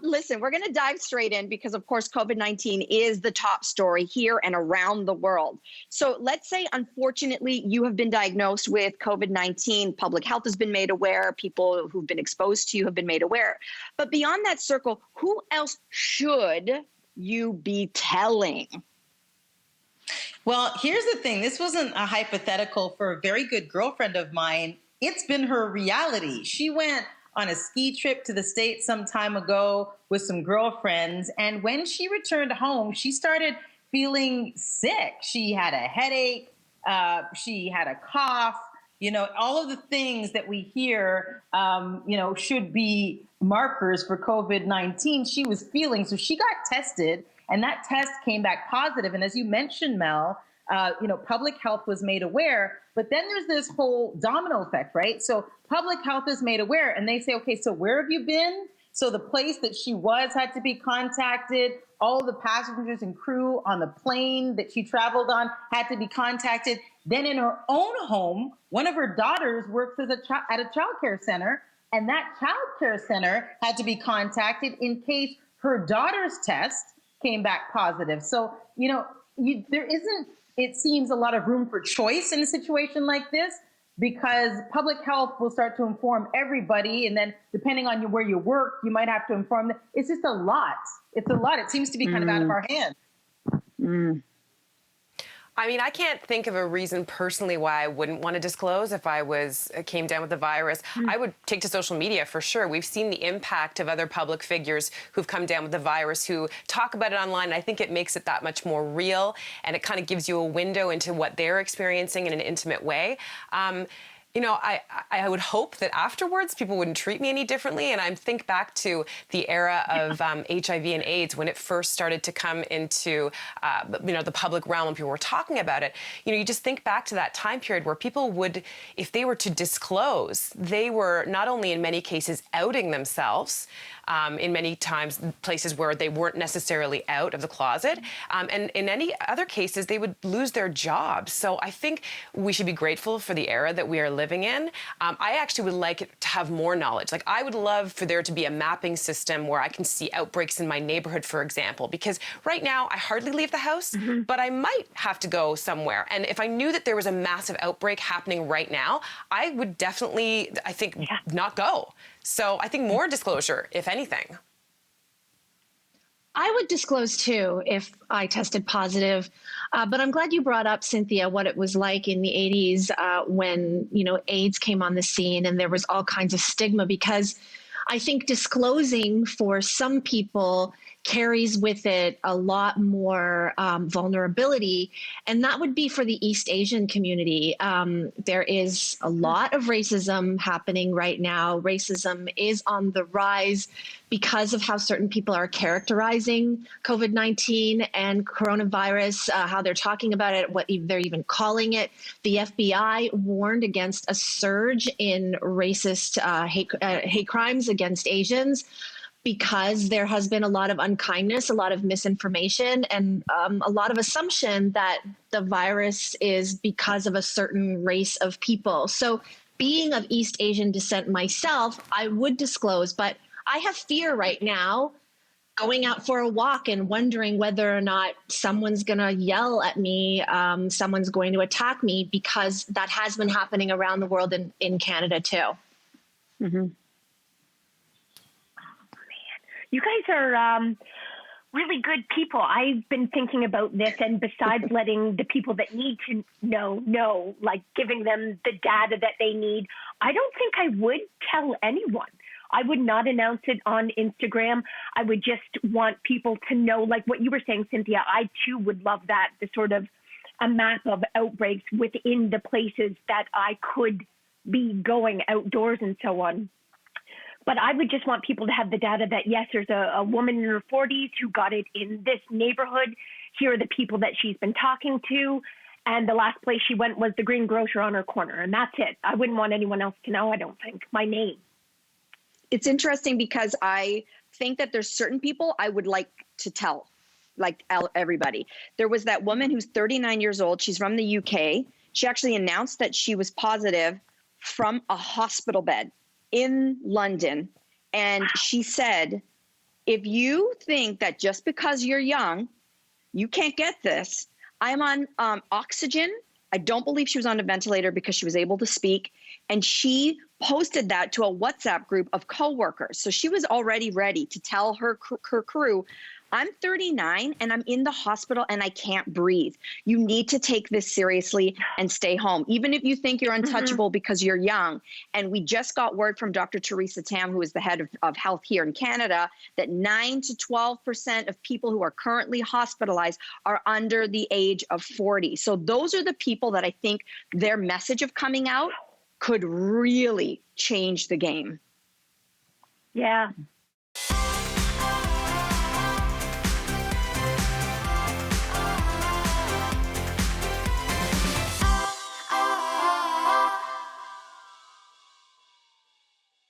Listen, we're going to dive straight in because, of course, COVID-19 is the top story here and around the world. So let's say, unfortunately, you have been diagnosed with COVID-19. Public health has been made aware. People who've been exposed to you have been made aware. But beyond that circle, who else should you be telling? Well, here's the thing. This wasn't a hypothetical for a very good girlfriend of mine. It's been her reality. She went on a ski trip to the States some time ago with some girlfriends. And when she returned home, she started feeling sick. She had a headache. She had a cough. All of the things that we hear, should be markers for COVID-19, she was feeling. So she got tested, and that test came back positive. And as you mentioned, Mel, public health was made aware. But then there's this whole domino effect, right? So public health is made aware, and they say, okay, so where have you been? So the place that she was had to be contacted. All the passengers and crew on the plane that she traveled on had to be contacted. Then in her own home, one of her daughters works at a child care center, and that child care center had to be contacted in case her daughter's test came back positive. So, there isn't, it seems, a lot of room for choice in a situation like this, because public health will start to inform everybody. And then depending on where you work, you might have to inform them. It's just a lot. It's a lot. It seems to be kind of out of our hands. I mean, I can't think of a reason personally why I wouldn't want to disclose if I came down with the virus. I would take to social media for sure. We've seen the impact of other public figures who've come down with the virus, who talk about it online. And I think it makes it that much more real, and it kind of gives you a window into what they're experiencing in an intimate way. I would hope that afterwards people wouldn't treat me any differently. And I think back to the era of HIV and AIDS when it first started to come into, the public realm and people were talking about it. You just think back to that time period where people would, if they were to disclose, they were not only in many cases outing themselves, in many times places where they weren't necessarily out of the closet. And in any other cases, they would lose their jobs. So I think we should be grateful for the era that we are living in. I actually would like to have more knowledge. Like, I would love for there to be a mapping system where I can see outbreaks in my neighborhood, for example, because right now I hardly leave the house, but I might have to go somewhere. And if I knew that there was a massive outbreak happening right now, I would definitely, not go. So I think more disclosure, if anything. I would disclose too if I tested positive. But I'm glad you brought up, Cynthia, what it was like in the 80s when, AIDS came on the scene and there was all kinds of stigma, because I think disclosing for some people carries with it a lot more vulnerability, and that would be for the East Asian community. There is a lot of racism happening right now. Racism is on the rise because of how certain people are characterizing COVID-19 and coronavirus, how they're talking about it, what they're even calling it. The FBI warned against a surge in racist hate crimes against Asians, because there has been a lot of unkindness, a lot of misinformation, and a lot of assumption that the virus is because of a certain race of people. So being of East Asian descent myself, I would disclose, but I have fear right now going out for a walk and wondering whether or not someone's going to yell at me, someone's going to attack me, because that has been happening around the world in Canada too. Mm-hmm. You guys are really good people. I've been thinking about this, and besides letting the people that need to know, like giving them the data that they need, I don't think I would tell anyone. I would not announce it on Instagram. I would just want people to know, like what you were saying, Cynthia. I too would love that, the sort of a map of outbreaks within the places that I could be going outdoors and so on. But I would just want people to have the data that, yes, there's a woman in her 40s who got it in this neighborhood. Here are the people that she's been talking to. And the last place she went was the green grocer on her corner. And that's it. I wouldn't want anyone else to know, I don't think, my name. It's interesting because I think that there's certain people I would like to tell, like everybody. There was that woman who's 39 years old. She's from the UK. She actually announced that she was positive from a hospital bed in London. And she said if you think that just because you're young, you can't get this. I'm on oxygen. I don't believe she was on a ventilator because she was able to speak. And she posted that to a WhatsApp group of coworkers. So she was already ready to tell her crew, I'm 39 and I'm in the hospital and I can't breathe. You need to take this seriously and stay home, even if you think you're untouchable because you're young. And we just got word from Dr. Teresa Tam, who is the head of health here in Canada, that 9 to 12% of people who are currently hospitalized are under the age of 40. So those are the people that I think their message of coming out could really change the game. Yeah,